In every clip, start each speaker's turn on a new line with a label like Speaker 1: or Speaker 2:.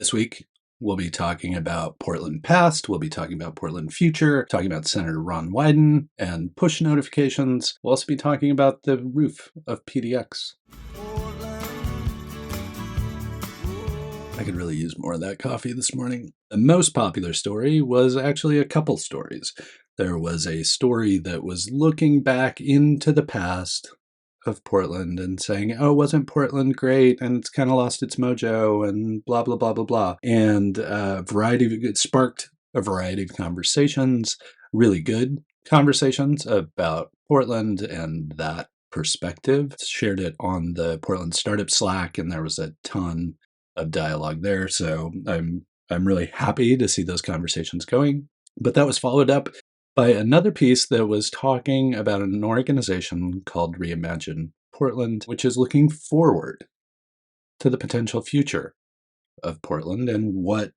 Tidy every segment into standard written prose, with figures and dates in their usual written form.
Speaker 1: This week, we'll be talking about Portland past, we'll be talking about Portland future, talking about Senator Ron Wyden and push notifications. We'll also be talking about the roof of PDX. I could really use more of that coffee this morning. The most popular story was actually a couple stories. There was a story that was looking back into the past of Portland and saying, oh, wasn't Portland great? And it's kind of lost its mojo and blah, blah, blah, blah, blah. And it sparked a variety of conversations, really good conversations about Portland and that perspective. Shared it on the Portland Startup Slack, and there was a ton of dialogue there. So I'm really happy to see those conversations going. But that was followed up by another piece that was talking about an organization called Reimagine Portland, which is looking forward to the potential future of Portland and what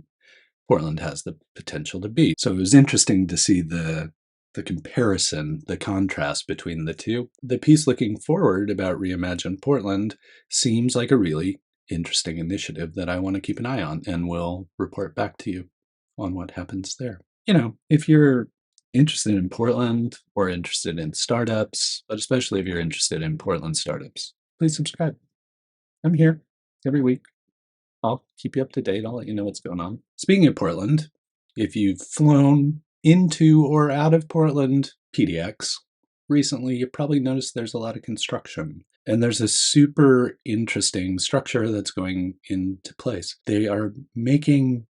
Speaker 1: Portland has the potential to be. So it was interesting to see the comparison, the contrast between the two. The piece looking forward about Reimagine Portland seems like a really interesting initiative that I want to keep an eye on, and will report back to you on what happens there. You know, if you're interested in Portland or interested in startups, but especially if you're interested in Portland startups, please subscribe. I'm here every week. I'll keep you up to date. I'll let you know what's going on. Speaking of Portland, if you've flown into or out of Portland PDX recently, you probably noticed there's a lot of construction. And there's a super interesting structure that's going into place. They are making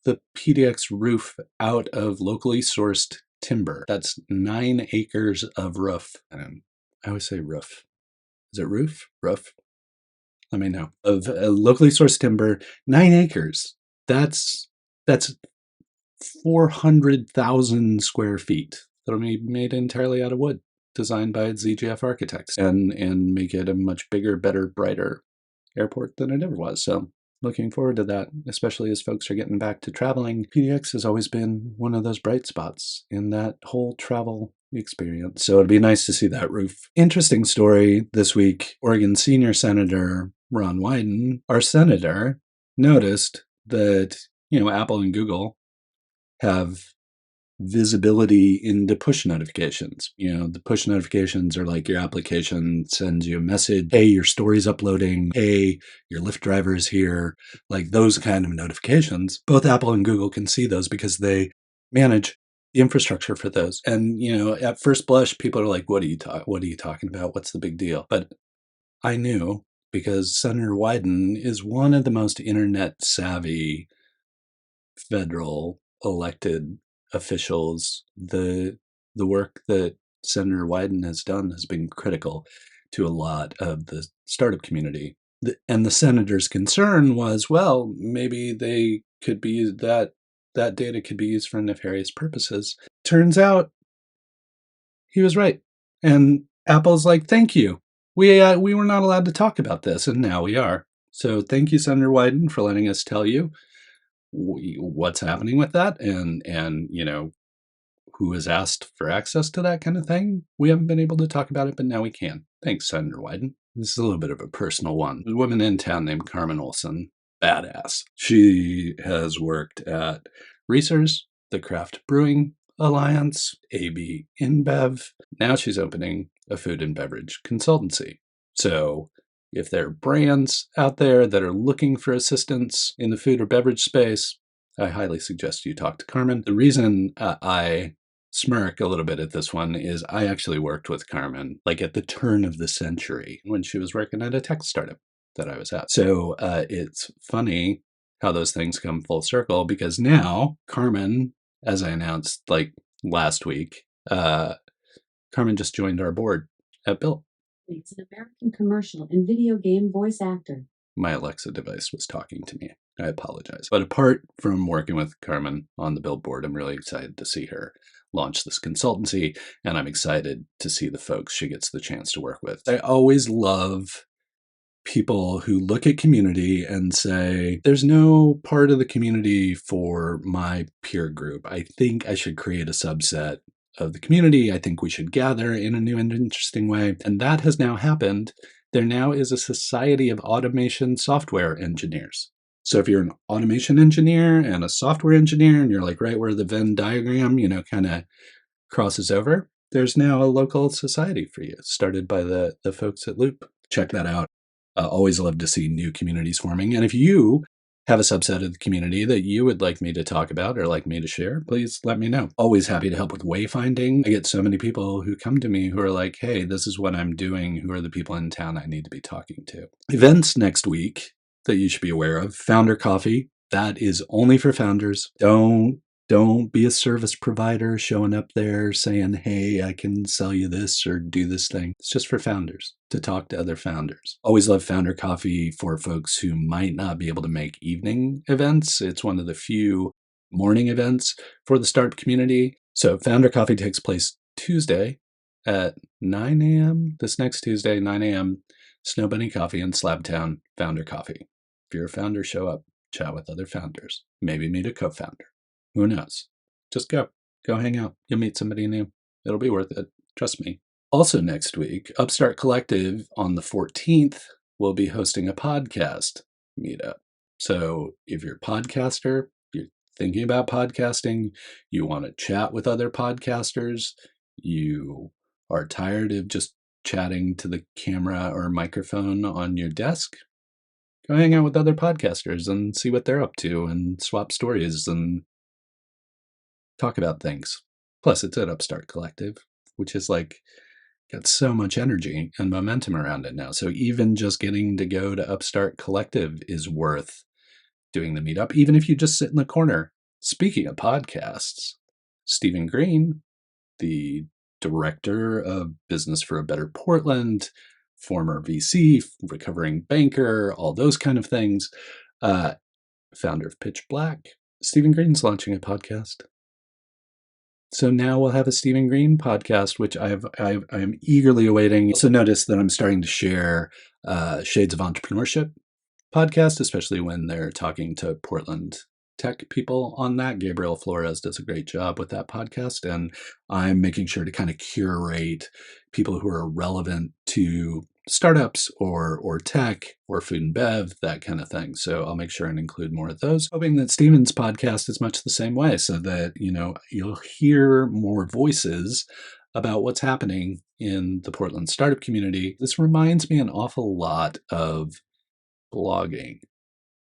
Speaker 1: the PDX roof out of locally sourced timber. That's 9 acres of roof. I always say roof. Is it roof? Roof? Let me know. Of locally sourced timber, 9 acres. That's 400,000 square feet that'll be made entirely out of wood, designed by ZGF architects, and make it a much bigger, better, brighter airport than it ever was. So looking forward to that, especially as folks are getting back to traveling. PDX has always been one of those bright spots in that whole travel experience. So it'd be nice to see that roof. Interesting story this week. Oregon Senior Senator Ron Wyden, our senator, noticed that, Apple and Google have visibility into push notifications. The push notifications are like your application sends you a message, hey, your story's uploading, hey, your Lyft driver is here, like those kind of notifications. Both Apple and Google can see those because they manage the infrastructure for those. And, at first blush, people are like, what are you talking about? What's the big deal? But I knew, because Senator Wyden is one of the most internet savvy federal elected officials. The work that Senator Wyden has done has been critical to a lot of the startup community. And the senator's concern was, well, maybe they could be used, that data could be used for nefarious purposes. Turns out he was right. And Apple's like, thank you. We were not allowed to talk about this, and now we are. So thank you, Senator Wyden, for letting us tell you what's happening with that, and who has asked for access to that kind of thing. We haven't been able to talk about it, but now we can. Thanks, Senator Wyden. This is a little bit of a personal one. There's a woman in town named Carmen Olson. Badass. She has worked at Reese's, the Craft Brewing Alliance, AB InBev. Now she's opening a food and beverage consultancy. So if there are brands out there that are looking for assistance in the food or beverage space, I highly suggest you talk to Carmen. The reason I smirk a little bit at this one is I actually worked with Carmen like at the turn of the century when she was working at a tech startup that I was at. So it's funny how those things come full circle, because now Carmen, as I announced like last week, Carmen just joined our board at Built.
Speaker 2: It's an American commercial and video game voice actor.
Speaker 1: My Alexa device was talking to me. I apologize. But apart from working with Carmen on the Built board, I'm really excited to see her launch this consultancy, and I'm excited to see the folks she gets the chance to work with. I always love people who look at community and say, there's no part of the community for my peer group. I think I should create a subset of the community. I think we should gather in a new and interesting way. And that has now happened. There now is a society of automation software engineers. So if you're an automation engineer and a software engineer and you're like right where the Venn diagram, kind of crosses over, there's now a local society for you, started by the folks at Loop. Check that out. Always love to see new communities forming. And if you have a subset of the community that you would like me to talk about or like me to share, please let me know. Always happy to help with wayfinding. I get so many people who come to me who are like, hey, this is what I'm doing. Who are the people in town I need to be talking to? Events next week that you should be aware of. Founder Coffee. That is only for founders. Don't be a service provider showing up there saying, hey, I can sell you this or do this thing. It's just for founders to talk to other founders. Always love Founder Coffee for folks who might not be able to make evening events. It's one of the few morning events for the startup community. So Founder Coffee takes place Tuesday at 9 a.m. This next Tuesday, 9 a.m. Snow Bunny Coffee in Slabtown, Founder Coffee. If you're a founder, show up, chat with other founders, maybe meet a co-founder. Who knows? Just go hang out. You'll meet somebody new. It'll be worth it. Trust me. Also next week, Upstart Collective on the 14th will be hosting a podcast meetup. So if you're a podcaster, you're thinking about podcasting, you want to chat with other podcasters, you are tired of just chatting to the camera or microphone on your desk, go hang out with other podcasters and see what they're up to and swap stories and talk about things. Plus, it's at Upstart Collective, which is like got so much energy and momentum around it now. So even just getting to go to Upstart Collective is worth doing the meetup, even if you just sit in the corner. Speaking of podcasts, Stephen Green, the director of Business for a Better Portland, former VC, recovering banker, all those kind of things, founder of Pitch Black, Stephen Green's launching a podcast. So now we'll have a Stephen Green podcast, which I am eagerly awaiting. Also notice that I'm starting to share Shades of Entrepreneurship podcast, especially when they're talking to Portland tech people on that. Gabriel Flores does a great job with that podcast, and I'm making sure to kind of curate people who are relevant to startups or tech or food and bev, that kind of thing. So I'll make sure and include more of those, hoping that Steven's podcast is much the same way, so that you'll hear more voices about what's happening in the Portland startup community. This reminds me an awful lot of blogging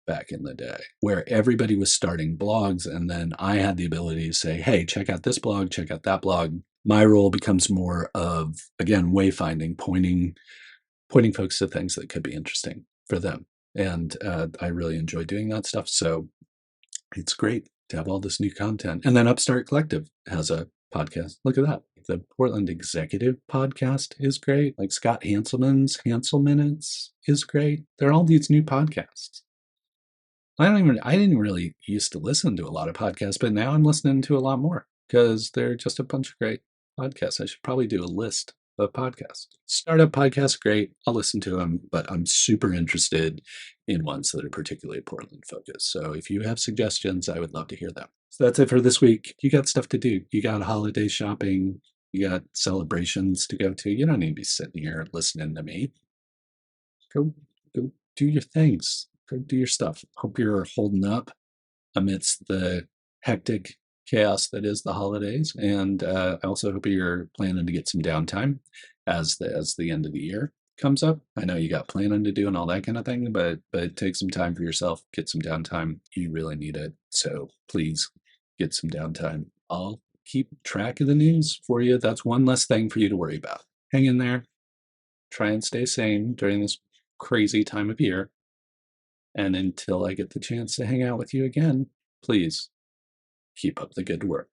Speaker 1: back in the day, where everybody was starting blogs, and then I had the ability to say, hey, check out this blog, check out that blog. My role becomes more of, again, wayfinding, pointing folks to things that could be interesting for them. And I really enjoy doing that stuff. So it's great to have all this new content. And then Upstart Collective has a podcast. Look at that. The Portland Executive podcast is great. Like Scott Hanselman's Hansel Minutes is great. There are all these new podcasts. I didn't really used to listen to a lot of podcasts, but now I'm listening to a lot more because they're just a bunch of great podcasts. I should probably do a list of podcasts. Startup podcasts, great. I'll listen to them, but I'm super interested in ones that are particularly Portland focused. So if you have suggestions, I would love to hear them. So that's it for this week. You got stuff to do. You got holiday shopping. You got celebrations to go to. You don't need to be sitting here listening to me. Go do your things. Go do your stuff. Hope you're holding up amidst the hectic chaos that is the holidays. And I also hope you're planning to get some downtime as the end of the year comes up. I know you got planning to do and all that kind of thing, but take some time for yourself, get some downtime. You really need it. So please get some downtime. I'll keep track of the news for you. That's one less thing for you to worry about. Hang in there. Try and stay sane during this crazy time of year. And until I get the chance to hang out with you again, please keep up the good work.